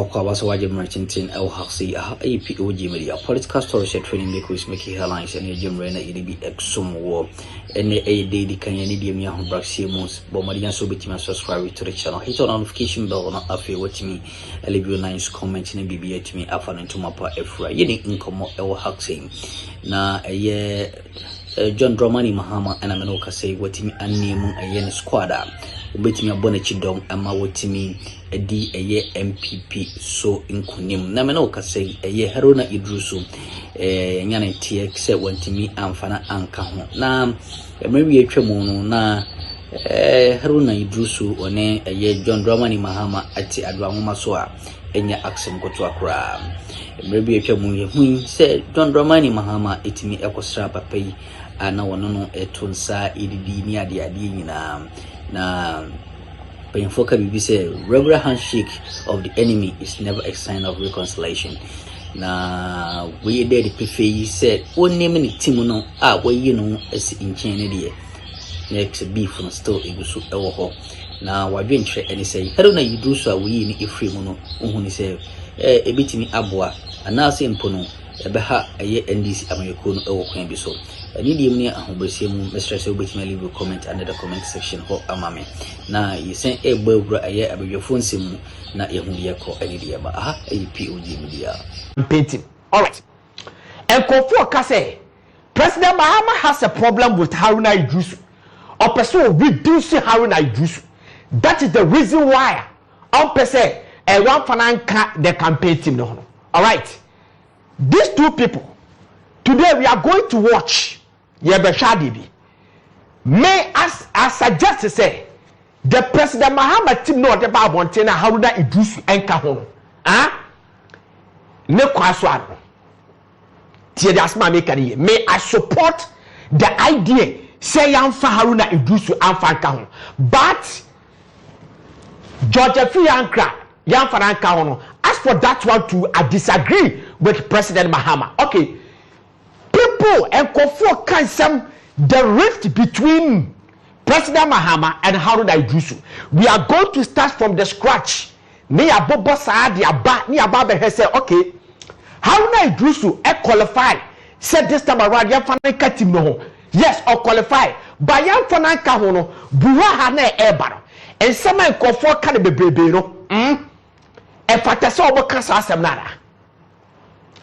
Moko was watching Merchantin El Haxi, POG Media, political story set training because making headlines and a gym rena be exum war. And a daily can any dear Braximus, Bomadian so between subscribe to the channel. Hit on notification bell on a feel with me. I leave you nice comment and BB to me after into my part Efra. You need income El Haxi. Na a year John Dramani Mahama and Amanoka say what me and name a yen squadder. Ubetimi abonechi dom ama wotimi edi eye MPP so inkunim na me no ka say eye Haruna idrusu nyane TX wantimi amfana anka ho na emewi atwemu no na Haruna idrusu one eye John Dramani Mahama ati Addo ahoma so a enya aksem koto akura emewi atwemu ye hu say John Dramani Mahama etimi ekosra papai ana wono no etonsa ididi ni ade nyina na Penfoka Bibi say regular handshake of the enemy is never a sign of reconciliation. Na we did the PFA said one name in the team no we you know as in China next beef from still igusu ewo na wadwentre any say Haruna you do so we ni efrem no ohuni say ebitimi aboa anase mpono ebeha eye NDC amayeko no ewo kwan bi so ani di mni ahobesiemu Mr. Say obetimi leave a comment under the comment section ho amame na yesen egbawura aye abedwefo nsemu na yehu yeko ani di ba aha POG Media painting. All right, and Akuffo ka say President Mahama has a problem with Haruna Idrisu or person reduce Haruna Idrisu. That is the reason why on person one fananka the campaign team no. All right, these two people today we are going to watch Yebeshadibi. May I suggest to say the President Mahama team no the Bawumia Haruna Idrisu enka ho. Ne kwaswa tie das ma make any. May I support the idea say yamfa Haruna Idrisu amfa nka ho. But George Fiankra yamfa nka ho no. As for that one too, I disagree with President Mahama. Okay. People and Akuffo can some the rift between President Mahama and Haruna Idrisu. We are going to start from the scratch. Ni abobo saadi aba ni aba be say okay. Haruna Idrisu qualify. Said this time around ya fananka team no. Yes, or qualify. But ya fananka ho no buwa ha na ebaro. And some Akuffo can be bebrebe no. E fatase obo kasa asem nara.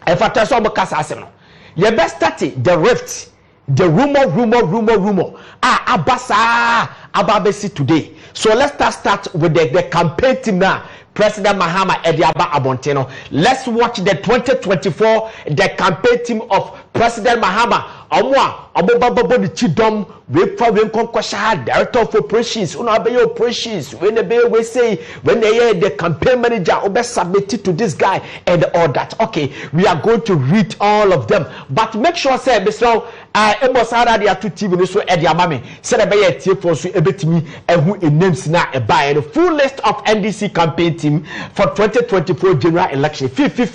E fatase obo kasa asem no. You best start the rift, the rumor. Abasa ababesi today. So let's start with the campaign team now. President Mahama Ediaba Abonteno. Let's watch the 2024 the campaign team of President Mahama. Omwa Obobabo the Chidom we problem conquest director of operations operations when we say when they hear the campaign manager obe submitted to this guy and all that. Okay, we are going to read all of them, but make sure say Mr. Ebosara dia to TV so ediamame say be tie for so ebetimi ehu names na e buy the full list of NDC campaign team for 2024 general election. Fifi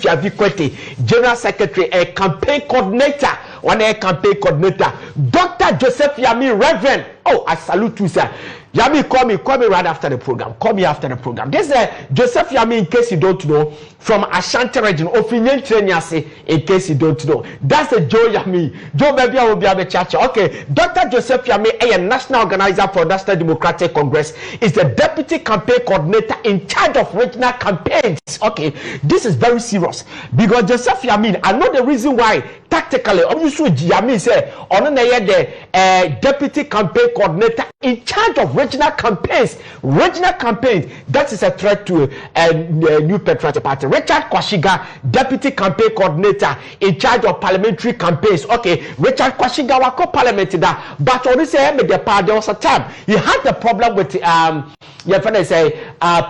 general secretary a campaign coordinator one a campaign coordinator Dr. Joseph Yami Reverend. Oh, I salute you, sir. Yami, call me right after the program. Call me after the program. This is Joseph Yami, in case you don't know, from Ashanti region, Opinion Trenyase, in case you don't know. That's a Joe Yami. Joe Baby will be a church. Okay, Dr. Joseph Yami, a national organizer for National Democratic Congress, is the deputy campaign coordinator in charge of regional campaigns. Okay, this is very serious because Joseph Yami, I know the reason why tactically, obviously, Yami said, on the deputy campaign coordinator in charge of regional campaigns. Regional campaigns, that is a threat to a new patriotic party. Richard Kwashiga, deputy campaign coordinator in charge of parliamentary campaigns. Okay, Richard Kwashiga was parliament that, but on this the party there was a time he had the problem with your friend say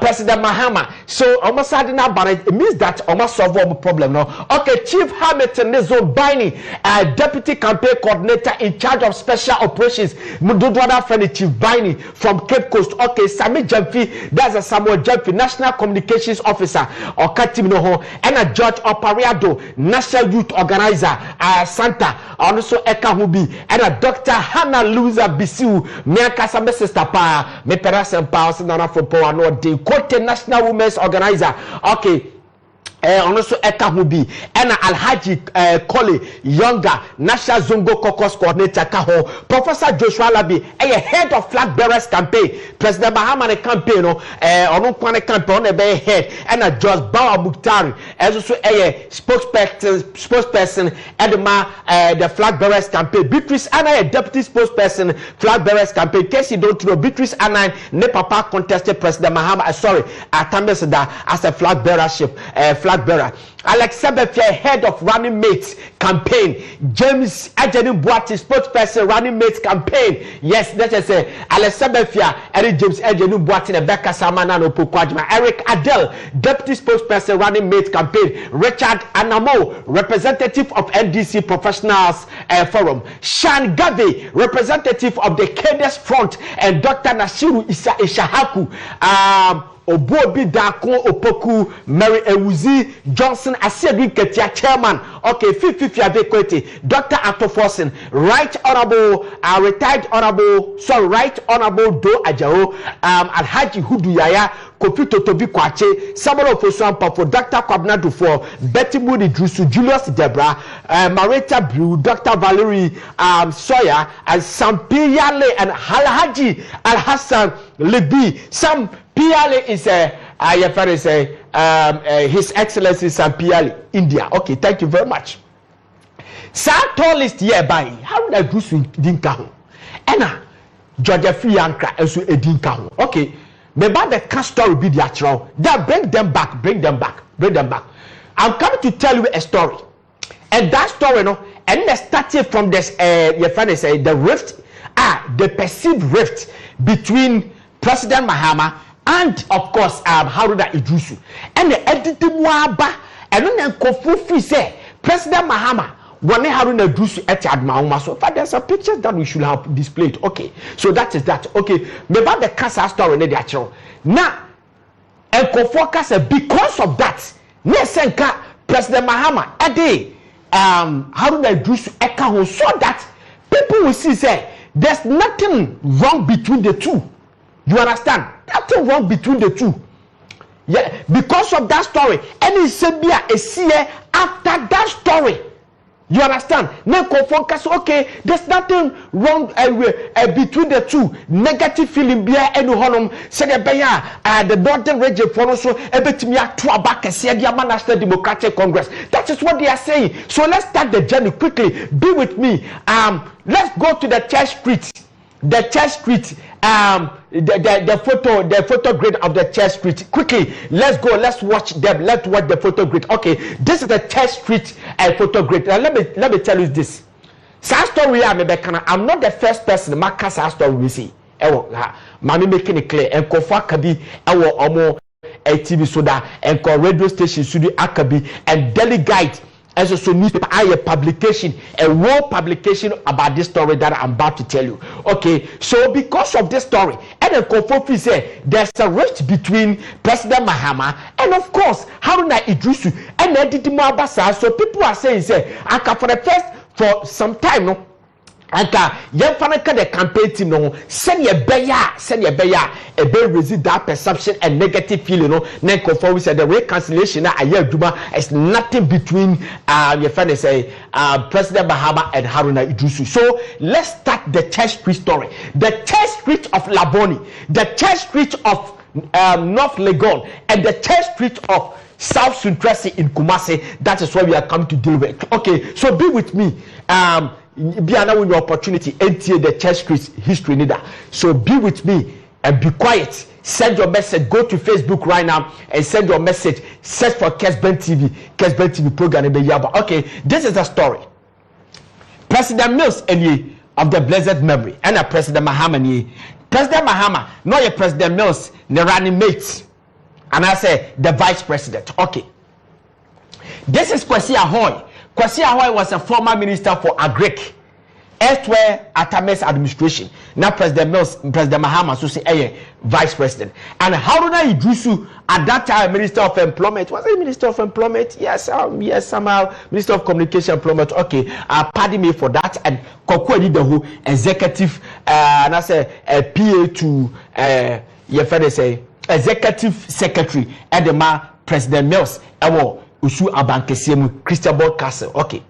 President Mahama. So almost suddenly, but it means that almost solve the problem now. Okay, Chief Hamilton Nezo Bini, deputy campaign coordinator in charge of special operations. Mududwada friend Chief Bini from Cape Coast. Okay, Sami Jamfi, that's a Samuel Jamfi, national communications officer or Katiminoho, and a George Opariado, national youth organizer, Santa, also Eka Hubi, and a Dr. Hannah Luza Bisu, Miakasa sister pa, me perasem pa, Nana for Power, no, the Kote National Women's Organizer. Okay, ono so eka ho bi ena Alhaji Kole Younger National Zongo Caucus coordinator ka ho Professor Joshua Labi head of flag bearers campaign President Mahama ne campaign no ono kwane campaign on be head ena Jos Bawa Muktari ezo so spokesperson edema the flag bearers campaign Beatrice Anna deputy spokesperson flag bearers campaign case you don't know Beatrice Anna ne papa contested President Mahama Atambesda as a flag bearership flag bearer Alex Sebefia head of running mates campaign James Ajeni Boati spokesperson running mates campaign yes that is Alex Sebefia and James Ajeni Boati and Becca Samana no Pokwajima Eric Adel deputy spokesperson running mates campaign Richard Anamo representative of NDC professionals forum Shan Gavi representative of the Kedes front and Dr. Nasiru Ishahaku Obobi Dako Opoku Mary Ewuzi Johnson Asedu Ketia chairman okay 50 Abekwete Dr. Atoforsen right honorable right honorable Do Ajao Alhaji Hudu Yaya Kofi Totobi Kwache Samuel Ofosuampa for Dr. Kwabnadu for Betty Moody Drusu Julius Debra Marita Brew Dr. Valerie Sawyer and Sampiyale and Alhaji Al-Hassan Lebi Sam Piale is His Excellency Sampiale, India. Okay, thank you very much. Sato list here by how would I do so dinka? Ena Georgia Free Ankra and so a dinka. Okay, maybe the cast story be the actual. Then bring them back. I'm coming to tell you a story, and that story, no, and it started from this. Your friend is the rift, the perceived rift between President Mahama and of course Haruna Idrisu and the editing waba and then Akuffo say President Mahama when Haruna Idrisu at Admauma so far there's a picture that we should have displayed okay so that is that okay maybe the cancer story in the actual now Akuffo say because of that nesenka President Mahama ade Haruna Idrisu eka ho so that people will see say there's nothing wrong between the two. You understand? Nothing wrong between the two. Yeah, because of that story. Any Sebia is here after that story. You understand? Now, okay, there's nothing wrong between the two. Negative feeling beer and honum said the northern region for so ebetimia to back and said National Democratic Congress. That is what they are saying. So let's start the journey quickly. Be with me. Let's go to the church street. The church street, the photo grid of the church street. Quickly, let's go. Let's watch them. Let's watch the photo grid. Okay, this is the church street photo grid. Now, let me tell you this. Story I'm not the first person. Maka story we see. Mami making it clear. And Kofa Kabi, Omo TV soda, and radio station studio Akabi, and delegate. As a newspaper, a publication, a world publication about this story that I'm about to tell you. Okay, so because of this story, and the Akuffo say there's a rift between President Mahama and of course Haruna Idrisu and Edith Mabasa. So people are saying, say, for the first for some time, no. Anka yemfanaka the campaign team no send your beya a be resist that perception and negative feeling no then conform said the reconciliation na ayaduma is nothing between your friend say President Mahama and Haruna Idrisu. So let's start the church street story. The church street of Laboni, the church street of North Legon, and the church street of South Suntresi in Kumasi. That is what we are coming to deal with. Okay, so be with me. Be an opportunity enter the church street history neither. So be with me and be quiet. Send your message. Go to Facebook right now and send your message. Search for Kesben TV program. Okay, this is the story. President Mills and of the blessed memory and President Mahama President Mahama, not your President Mills, the running mates, and I say the vice president. Okay, this is Kwesi Ahoy. Kwesi Ahoy was a former minister for Agric, elsewhere Atame's administration. Now President Mills, President Mahama, so say vice president. And Haruna Idrisu, at that time, Minister of Employment. Was he Minister of Employment? Yes, yes, somehow Minister of Communication Employment. Okay, pardon me for that. And Kokwedi Dahu, executive, and I say PA to your friend say executive secretary, Edema President Mills. usu abankesiemu Christabel Castle. Okay,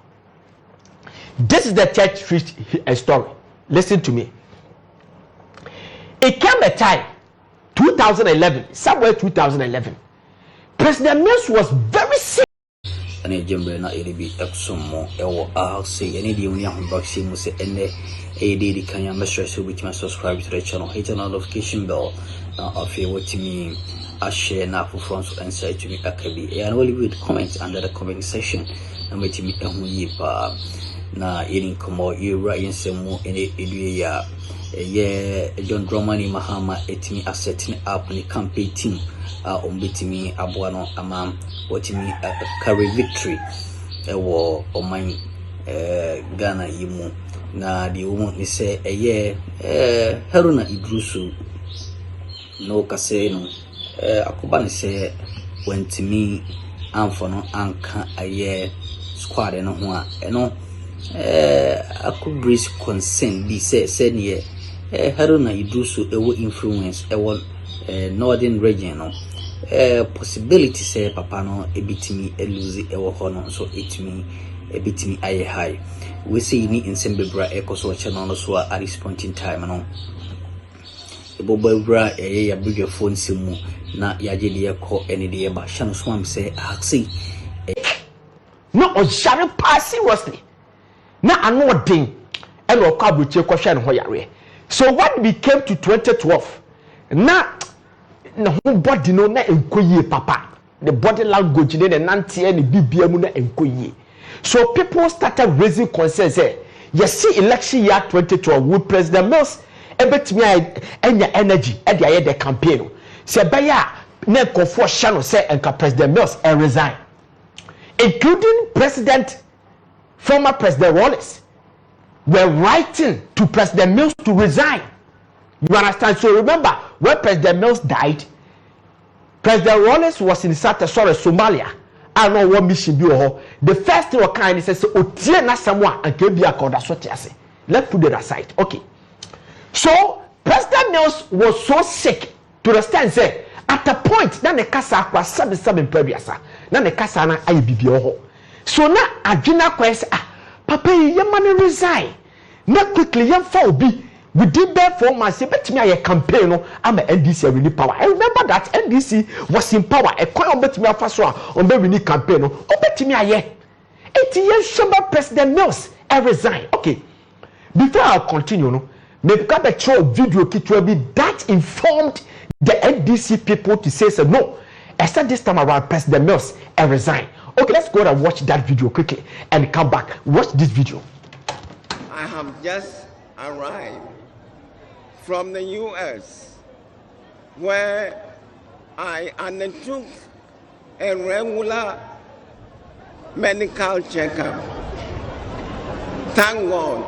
this is the church street story. Listen to me. It came a time 2011, somewhere 2011, President Mills was very sick. Ane jembe na iribi eksomo ewo ahse ene di unia humbaksi mu se ene di kanya mesra so bitima subscribe to the channel, hit the notification bell na afi wotimi a share na for France and say to me akabi and only with comments under the comment section na metimi ehu yipa na irin komo ira yensemu ene edue ya John Dramani Mahama etimi setting up ni campaign team ombetimi aboano ama watimi carry victory ewo oman Ghana yimu na di umu ni se Haruna idrusu no kase no akoba ni se wentimi amfono anka squad no ho a eno akubris concern bi se ne Haruna idrusu ewo influence ewo northern region no possibility say papa no ebitimi lose ewo ho no so etimi ebitimi aye high we see ni insembebra ekoso channel no so at this point in time no ebobabra ya bigger phone simu na yaje de ko ene de ba sha no so am say aksi no o share pass seriously na ano den e no kwa broche ko hwe no ho yare. So when we came to 2012 na whole body no na enkoye papa, the body language ne nante ne bibia mu na enkoye. So people started raising concerns say you see election year 2012 with President Mills ebetimi enya energy e dey the campaign say baya na Akuffo shano say enka President Mills resign, including former President Wallace were writing to President Mills to resign. You understand? So remember, when President Mills died, President Wallace was in Somalia. I know what mission be. The first thing kind is say, "Otie na samwa anke bi akoda so tiase." Let's put it aside. Okay. So President Mills was so sick to the stand say at a point na ne kasa akwa 77 previasa na ne kasa na ayi bibi ho. So na adwina kwese papa ye man resign na quickly yam fa obi we did that for months betimi aye campaign no am NDC really power. I remember that NDC was in power e kwa betimi afa so on be really campaign no betimi aye 8 years shamba President Mills resign. Okay, before I continue no me got the show video kitwa be that informed the NDC people to say no except this time around President Mills resign. Okay, let's go and watch that video quickly and come back. Watch this video. I have just arrived from the US where I undertook a regular medical checkup. Thank God,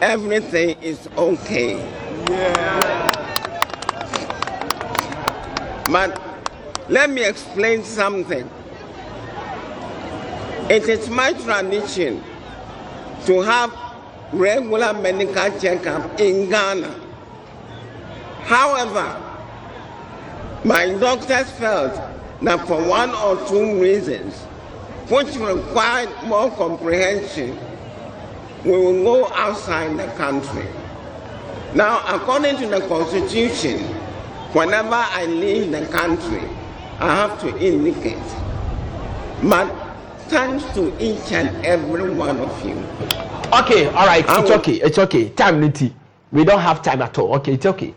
everything is okay. Yeah. But let me explain something. It is my tradition to have regular medical checkup in Ghana. However, my doctors felt that for one or two reasons, which required more comprehension, we will go outside the country. Now, according to the Constitution, whenever I leave the country, I have to indicate. But thanks to each and every one of you. Okay, all right, it's okay. Time niti. We don't have time at all. Okay, it's okay.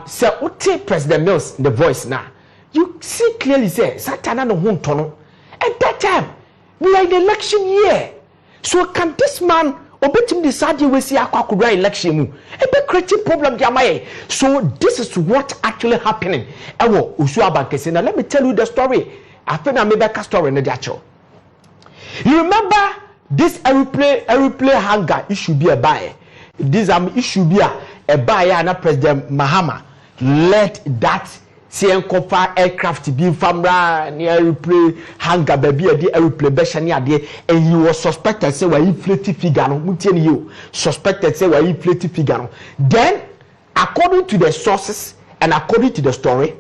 So Uti President Mills the voice now. You see clearly say Satana no huntono. At that time, we are in the election year. So can this man obetim decide we see akwa election mu? Ebe creative problem jamaye. So this is what actually happening. Ewo usu abankese. Now let me tell you the story. I think I made a story in the actual. You remember this aeroplane hangar issue be a buy. This issue be a buyer and President Mahama let that CN aircraft be from near aeroplane hangar baby the aeroplane beshania there, and he was suspected say were inflated figure no suspected say were inflated figure. Then according to the sources and according to the story,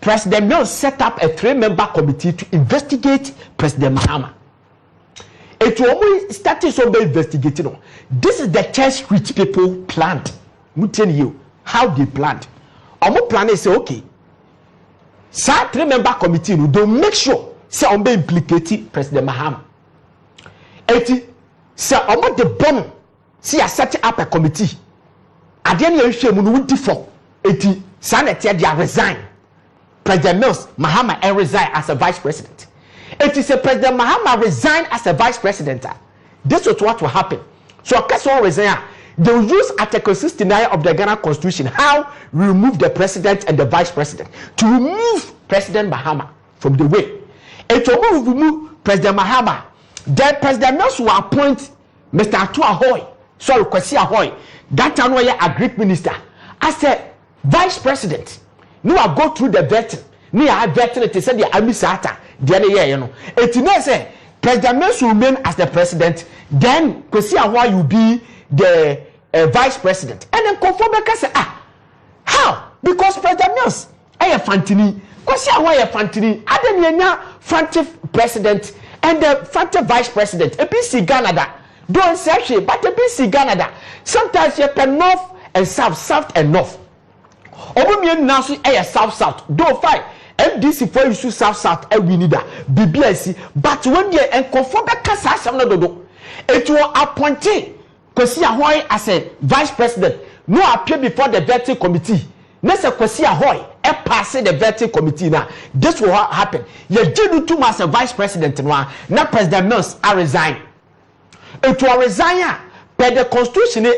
President Mills set up a 3-member committee to investigate President Mahama. It will started so by investigating. This is the Church Street people planned. I'm telling you how they planned. Omo plan is say okay. So 3-member committee no don't make sure say omo implicate President Mahama. Eti say omo the bomb see set up a committee. Ade na ehwe mu no wudi for. Eti sanete dia resign. President Mills Mahama resign as a vice president. It is a President Mahama resign as a vice president. This is what will happen. So, Kesson resign. They will use Article 69 of the Ghana Constitution. How remove the president and the vice president to remove President Mahama from the way. And to remove President Mahama, then President Mills will appoint Mr. Atu Ahoy. Sorry, Kwesi Ahoy. That time we are a Greek minister as a vice president. No, I go through the vetting. No, I vetting it. Say the Amisata. It say President Mills will remain as the president. Then Kwesi Ahoy will be the vice president. And then Konfobeka say how? Because President Mills aye Fantini. Kwesi Ahoy Fantini. Adenianya Fanti president and the Fanti vice president. APC Canada. Don't say but APC Canada. Sometimes you can north and south and north. Obumien now say south. Don't fight. MDC for issue south we need that BBIC but when you and conform it will appoint Kwesi Ahoy as a vice president no appear before the vetting committee next Kwesi Ahoy pass the vetting committee now this will happen you did too as a vice president now President Mills resign it will resign per the constitution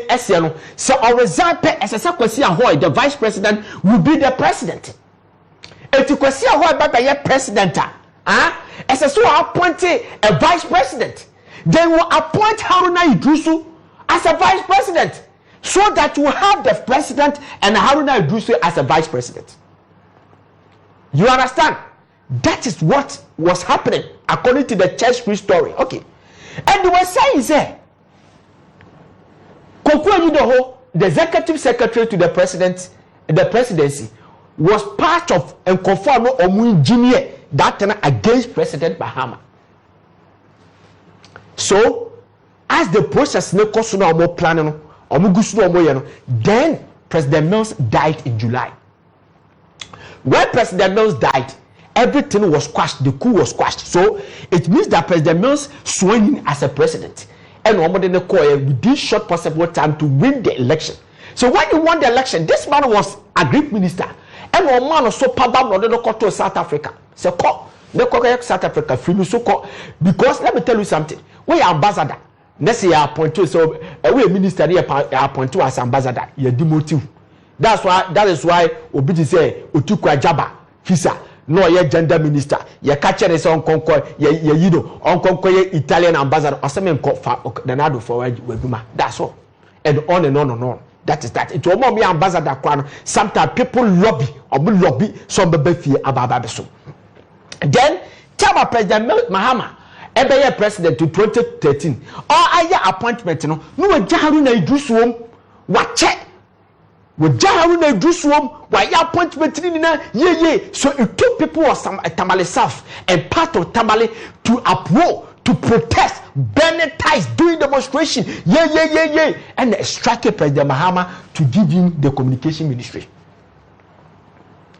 so resign per as a Kwesi Ahoy the vice president will be the president. If you can see a president, as a so appoint a vice president, they will appoint Haruna Idrisu as a vice president, so that you have the president and Haruna Idrisu as a vice president. You understand? That is what was happening according to the Church Street story. Okay, and they were saying there, the executive secretary to the president, the presidency. Was part of and conform or engineer that time against President Mahama. So, as the process no cost no more planning or then President Mills died in July. When President Mills died, everything was quashed, the coup was quashed. So, it means that President Mills swung in as a president and within short possible time to win the election. So, when he won the election, this man was a Greek minister. And one man so pabam no go to South Africa. Say call. They go South Africa free so call because let me tell you something. We are ambassador. Next year appoint you so we minister here appoint you as ambassador. You demote. That is why Obi say Otuku Ajaba visa. No ye gender minister. Ye catch any son conquer ye unconquer Italian ambassador or some Danado for Webuma. That's all. And on and on and on. That is that. It will be ambassador. Sometimes people lobby some baby about so. Then, tell President Mahama, ebe president to 2013. Or I appointment no Haruna Idrisu watch with Haruna Idrisu why appointment ye. So it took people of some Tamale South and part of Tamale to uproar. To protest, burning ties, doing demonstration, and strike President Mahama to give him the communication ministry.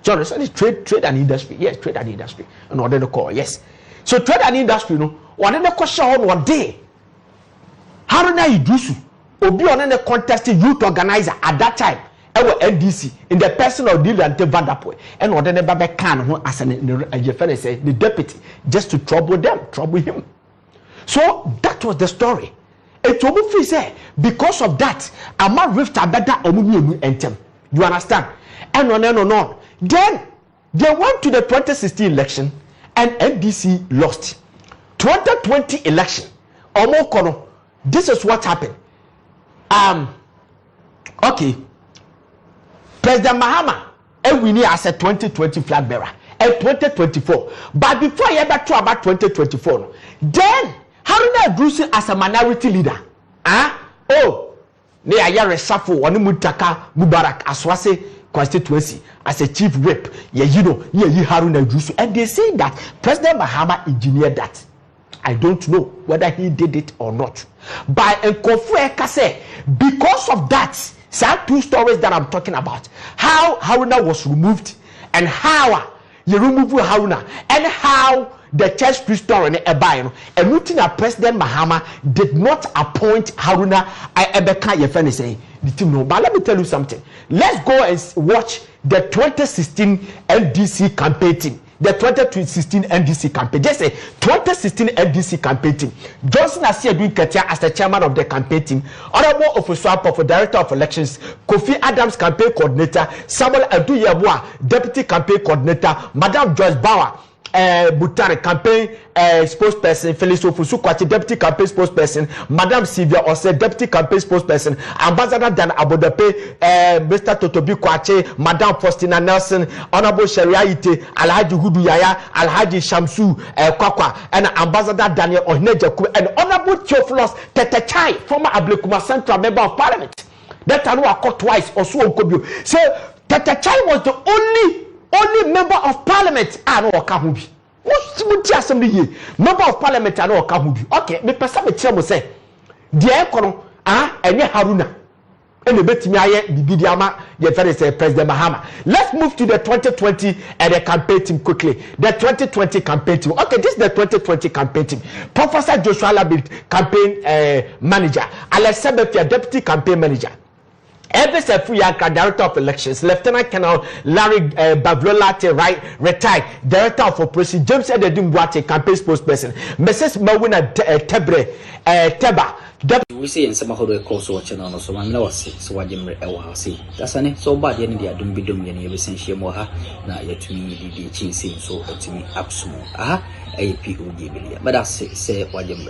So it's trade and industry. Yes, trade and industry. And what they call yes. So trade and industry, what they question on one day. Haruna Idrisu, Obi on the contested youth organizer at that time. Our NDC in the person of Dylan Vanderpool and what they can as the deputy just to trouble him. So that was the story. It say because of that, Ama rift a better omumu entem. You understand? And on. Then they went to the 2016 election and NDC lost. 2020 election. Omokono. This is what happened. Okay. President Mahama winning as a 2020 flag bearer and 2024. But before you ever talk about 2024, then Haruna Idrisu as a minority leader. Ne aya reshuffle woni mutaka Mubarak aswase constituency as a chief whip. Haruna Jusu, and they say that President Mahama engineered that. I don't know whether he did it or not. By Akuffo Ekase, because of that, some 2 stories that I'm talking about, how Haruna was removed and how you remove Haruna and how the church priest and Lieutenant President Mahama did not appoint Haruna. But let me tell you something. Let's go and watch the 2016 NDC campaign team. The 2016 NDC campaign. Just say 2016 NDC campaign team. Johnson Asia doing Ketia as the chairman of the campaign team. Honorable Officer for Director of Elections, Kofi Adams campaign coordinator, Samuel Addo deputy campaign coordinator, Madam Joyce Bauer, Butare campaign spokesperson, Felix Ofusu-Kwakye deputy campaign spokesperson, Madam Sylvia Ose deputy campaign spokesperson, Ambassador Dan Abodepe, Mr. Totobi Kwakye, Madam Faustina Nelson, Honorable Sharia Ite, Alhaji Hudu Yaya, Alhaji Shamsu Kwakwa, and Ambassador Daniel Ohnejaku, and Honorable Theophilus Tetechai, former Ablekuma Central Member of Parliament. That I know I caught twice or so on Kobio. So Tetechai was the only member of parliament I know Kahubi. What assembly member of parliament I know Kahubi. Okay, me person me tell me say the kono enye Haruna and the betimi aye bibidiama the President Mahama. Let's move to the 2020 and the campaign team quickly. The 2020 campaign team. Okay, this is the 2020 campaign team. Professor Joshua Labid, campaign manager, Alex Sebefia, deputy campaign manager. Every Director of Elections, Lieutenant Colonel Larry Bavlolate, retired Director of Operations, James Ededumbuate, campaign spokesperson, Mrs. Mawina Tebre Teba. We say in some of the course watching on so one loss, so what Jim see. That's an so bad the India don't be doing any essential moha, not yet to me the chin so to me absolute. POG Media. But that's say what Jim